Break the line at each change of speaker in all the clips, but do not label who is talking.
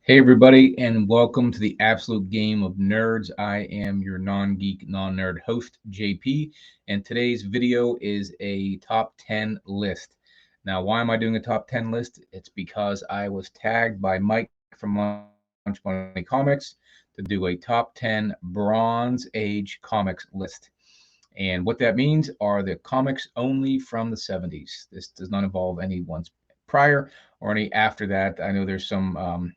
Hey, everybody, and welcome to the Absolute Game of Nerds. I am your non geek, non nerd host, JP, and today's video is a top 10 list. Now, why am I doing a top 10 list? It's because I was tagged by Mike from Lunch Money Comics to do a top 10 Bronze Age comics list. And what that means are the comics only from the 70s. This does not involve any ones prior or any after that. I know there's some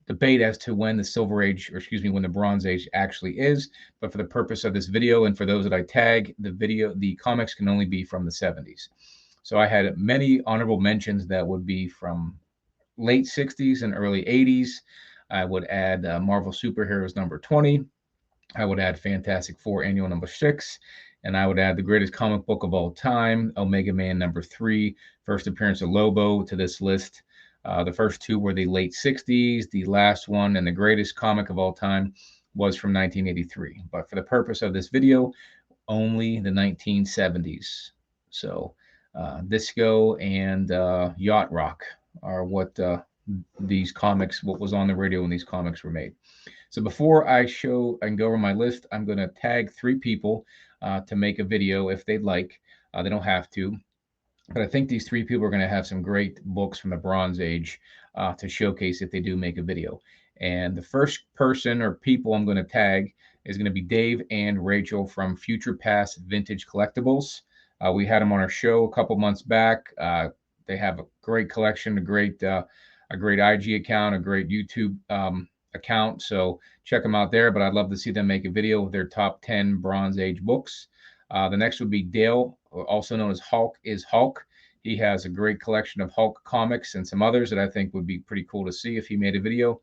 debate as to when the Silver Age, or excuse me, when the Bronze Age actually is. But for the purpose of this video and for those that I tag, the comics can only be from the 70s. So I had many honorable mentions that would be from late 60s and early 80s. I would add Marvel Superheroes number 20. I would add Fantastic Four Annual number 6. And I would add the greatest comic book of all time, Omega Man number 3, first appearance of Lobo to this list. The first two were the late 60s. The last one and the greatest comic of all time was from 1983. But for the purpose of this video, only the 1970s. So disco and yacht rock are what what was on the radio when these comics were made. So before I show and go over my list, I'm going to tag 3 people to make a video if they'd like. They don't have to, but I think these 3 people are going to have some great books from the Bronze Age to showcase if they do make a video. And the first person or people I'm going to tag is going to be Dave and Rachel from Future Past Vintage Collectibles. We had them on our show a couple months back. They have a great collection, a great IG account, a great YouTube account. So check them out there. But I'd love to see them make a video of their top 10 Bronze Age books. The next would be Dale, also known as Hulk is Hulk. He has a great collection of Hulk comics and some others that I think would be pretty cool to see if he made a video.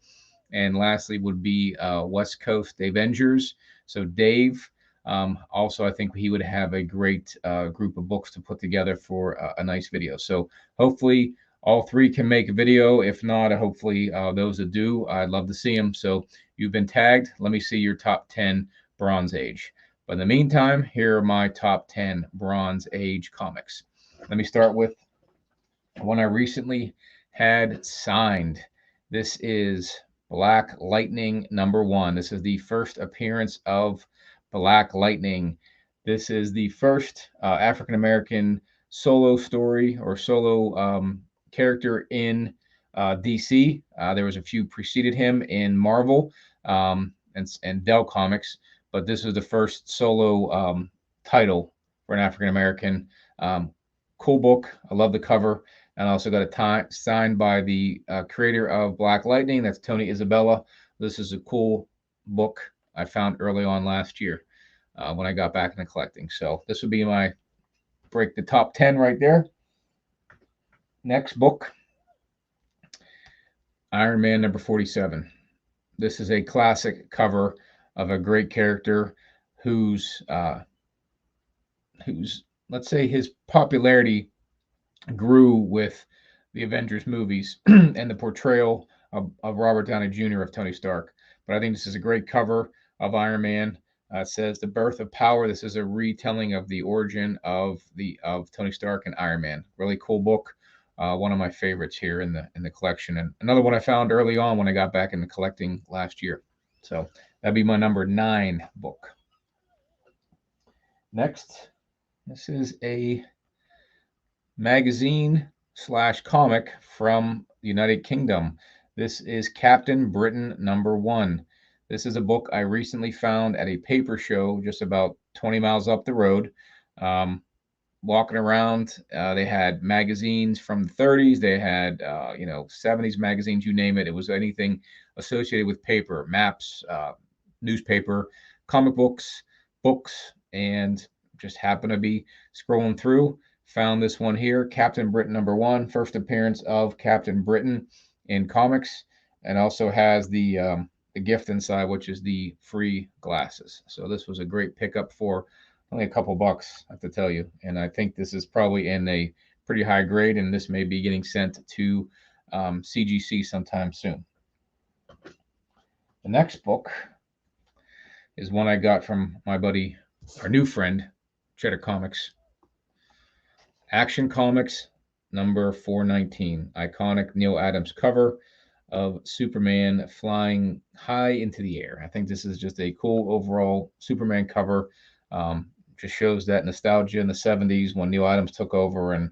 And lastly would be West Coast Avengers. So Dave, also I think he would have a great group of books to put together for a nice video. So hopefully all 3 can make a video. If not, hopefully those that do, I'd love to see them. So you've been tagged. Let me see your top 10 Bronze Age. But in the meantime, here are my top 10 Bronze Age comics. Let me start with one I recently had signed. This is Black Lightning number 1. This is the first appearance of Black Lightning. This is the first African American solo story or solo character in DC. There was a few preceded him in Marvel and Dell Comics, but this was the first solo title for an African American. Cool book. I love the cover. And I also got it signed by the creator of Black Lightning. That's Tony Isabella. This is a cool book I found early on last year when I got back into collecting. So this would be my break the top 10 right there. Next book, Iron Man number 47. This is a classic cover of a great character whose let's say his popularity grew with the Avengers movies and the portrayal of Robert Downey Jr. of Tony Stark. But I think this is a great cover of Iron Man. It says The Birth of Power. This is a retelling of the origin of Tony Stark and Iron Man. Really cool book. One of my favorites here in the collection, and another one I found early on when I got back into collecting last year. So that'd be my number 9 book. Next, this is a magazine / comic from the United Kingdom. This is Captain Britain number 1. This is a book I recently found at a paper show just about 20 miles up the road. Walking around, they had magazines from the 30s. They had 70s magazines, you name it. It was anything associated with paper, maps, newspaper, comic books, and just happened to be scrolling through. Found this one here, Captain Britain number 1, first appearance of Captain Britain in comics, and also has the gift inside, which is the free glasses. So this was a great pickup for only a couple bucks, I have to tell you. And I think this is probably in a pretty high grade, and this may be getting sent to CGC sometime soon. The next book is one I got from my buddy, our new friend, Cheddar Comics. Action Comics number 419. Iconic Neil Adams cover. of Superman flying high into the air. I think this is just a cool overall Superman cover. Just shows that nostalgia in the 70s when Neil Adams took over and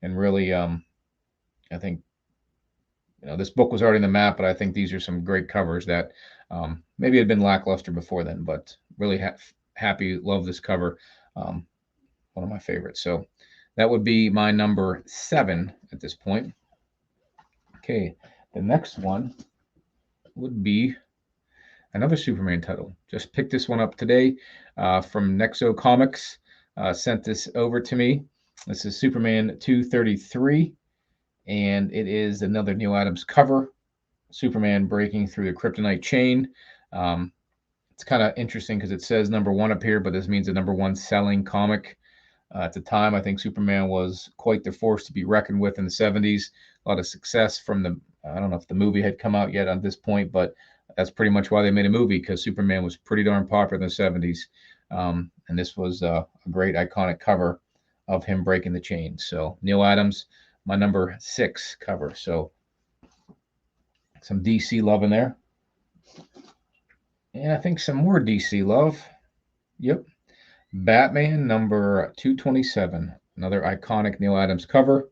really I think this book was already in the map, but I think these are some great covers that maybe had been lackluster before then, but really happy, love this cover. Um, One of my favorites. So that would be my number 7 at this point. Okay, the next one would be another Superman title. Just picked this one up today from Nexo Comics. Sent this over to me. This is Superman 233, and it is another Neil Adams cover. Superman breaking through the kryptonite chain. Um, it's kind of interesting because it says number 1 up here, but this means the number 1 selling comic. At the time, I think Superman was quite the force to be reckoned with in the 70s. A lot of success from I don't know if the movie had come out yet at this point, but that's pretty much why they made a movie, because Superman was pretty darn popular in the 70s. And this was a great iconic cover of him breaking the chain. So Neil Adams, my number 6 cover. So some DC love in there. And I think some more DC love. Yep. Batman number 227, another iconic Neil Adams cover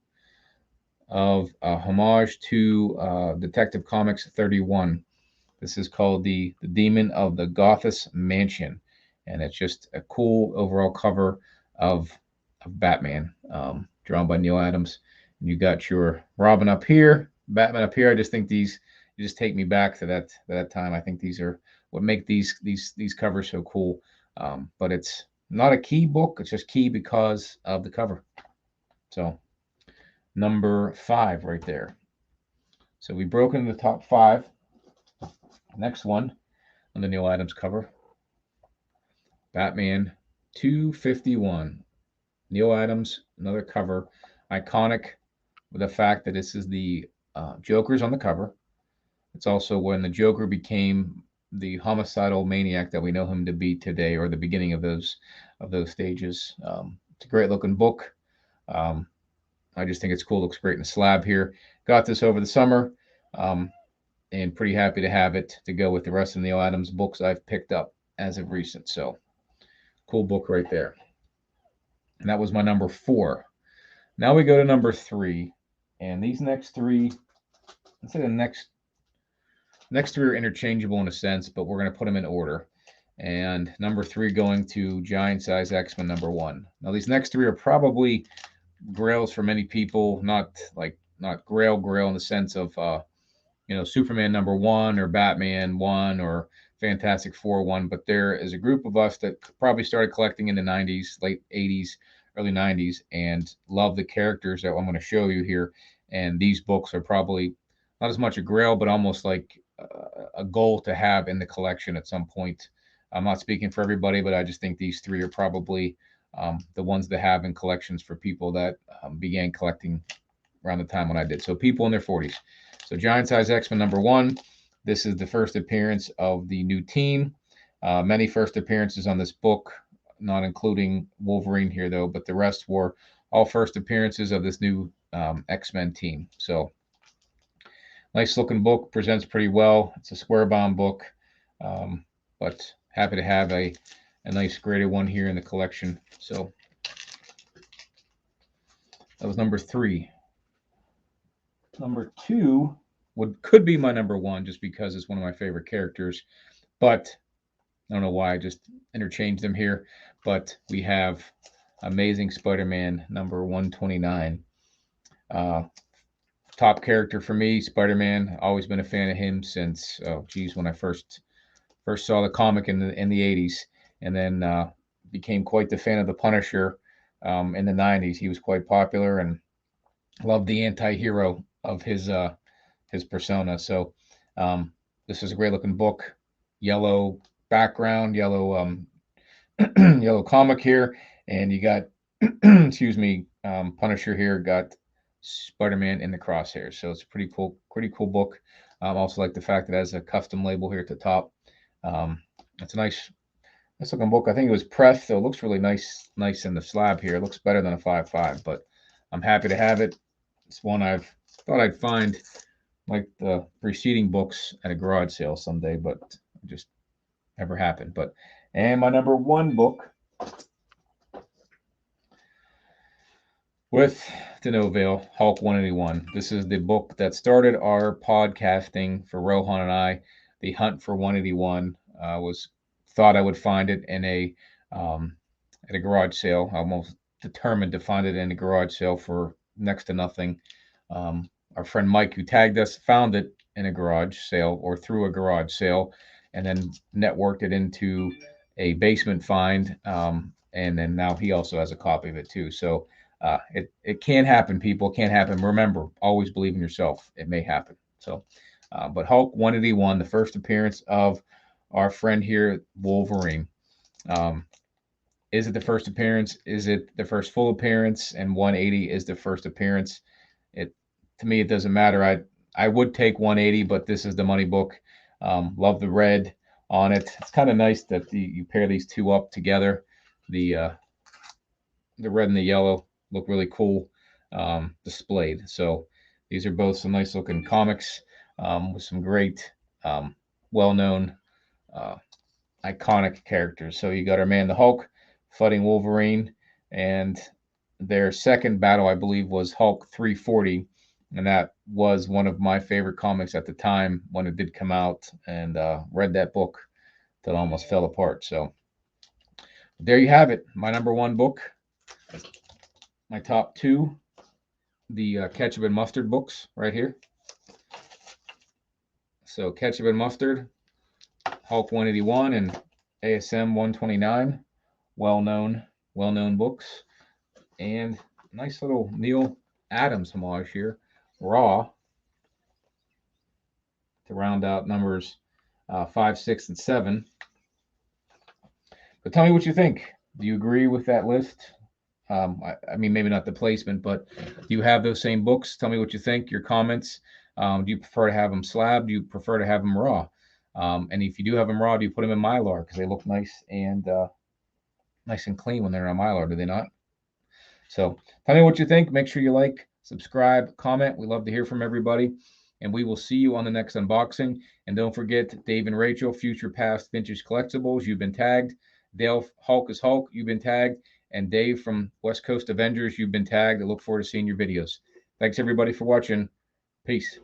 of a homage to Detective Comics 31. This is called the Demon of the Gothis Mansion, and it's just a cool overall cover of Batman, drawn by Neil Adams. And you got your Robin up here, Batman up here. I just think these just take me back to that time. I think these are what make these covers so cool. But it's not a key book. It's just key because of the cover. So number 5 right there. So we broke into the top 5. Next one on the Neil Adams cover. Batman 251. Neil Adams, another cover. Iconic with the fact that this is the Joker's on the cover. It's also when the Joker became the homicidal maniac that we know him to be today, or the beginning of those stages. It's a great looking book. I just think it's cool. Looks great in the slab here. Got this over the summer, and pretty happy to have it to go with the rest of Neil Adams books I've picked up as of recent. So cool book right there. And that was my number 4. Now we go to number 3, and these next 3, let's say the next 3 are interchangeable in a sense, but we're going to put them in order. And number 3 going to Giant Size X-Men number 1. Now these next 3 are probably grails for many people, not grail in the sense of Superman number 1 or Batman 1 or Fantastic Four 1, but there is a group of us that probably started collecting in the 90s, late 80s, early 90s, and love the characters that I'm going to show you here. And these books are probably not as much a grail, but almost like a goal to have in the collection at some point. I'm not speaking for everybody, but I just think these 3 are probably the ones to have in collections for people that began collecting around the time when I did. So people in their 40s. So Giant Size X-Men number 1. This is the first appearance of the new team. Many first appearances on this book, not including Wolverine here though, but the rest were all first appearances of this new X-Men team. So nice looking book, presents pretty well. It's a square bound book, but happy to have a nice graded one here in the collection. So that was number 3. Number 2 could be my number 1, just because it's one of my favorite characters, but I don't know why I just interchanged them here. But we have Amazing Spider-Man number 129. Top character for me, Spider-Man. Always been a fan of him since when I first saw the comic in the 80s, and then became quite the fan of the Punisher in the 90s. He was quite popular, and loved the anti-hero of his persona. So this is a great looking book. Yellow background, yellow yellow comic here, and you got Punisher here, got Spider-Man in the crosshairs. So it's a pretty cool book. Also like the fact that it has a custom label here at the top. It's a nice looking book. I think it was pressed, so it looks really nice in the slab here. It looks better than a 5.5, but I'm happy to have it. It's one I've thought I'd find like the preceding books at a garage sale someday, but it just never happened. But and my number one book with the no veil, Hulk 181. This is the book that started our podcasting for Rohan and I. The hunt for 181 was thought I would find it in um, at a garage sale. I almost determined to find it in a garage sale for next to nothing. Our friend Mike, who tagged us, found it in a garage sale or through a garage sale, and then networked it into a basement find. And then now he also has a copy of it too. So it can happen, people. It can happen. Remember, always believe in yourself. It may happen. So, but Hulk 181, the first appearance of our friend here, Wolverine. Um, is it the first appearance? Is it the first full appearance? And 180 is the first appearance. It to me, it doesn't matter. I would take 180, but this is the money book. Love the red on it. It's kind of nice that you pair these two up together. The red and the yellow look really cool displayed. So these are both some nice looking comics with some great, well-known, uh, iconic characters. So you got our man the Hulk fighting Wolverine, and their second battle, I believe, was Hulk 340, and that was one of my favorite comics at the time when it did come out, and read that book till it almost fell apart. So there you have it, my number one book. My top two, the ketchup and mustard books right here. So ketchup and mustard, Hulk 181 and ASM 129, well-known books, and nice little Neil Adams homage here, Raw, to round out numbers 5, 6, and 7. But tell me what you think. Do you agree with that list? I mean, maybe not the placement, but do you have those same books? Tell me what you think, your comments. Do you prefer to have them slab? Do you prefer to have them raw? And if you do have them raw, do you put them in Mylar? Because they look nice and clean when they're in Mylar, do they not? So tell me what you think. Make sure you like, subscribe, comment. We love to hear from everybody. And we will see you on the next unboxing. And don't forget, Dave and Rachel, Future Past Vintage Collectibles, you've been tagged. Dale, Hulk is Hulk, you've been tagged. And Dave from West Coast Avengers, you've been tagged. I look forward to seeing your videos. Thanks, everybody, for watching. Peace.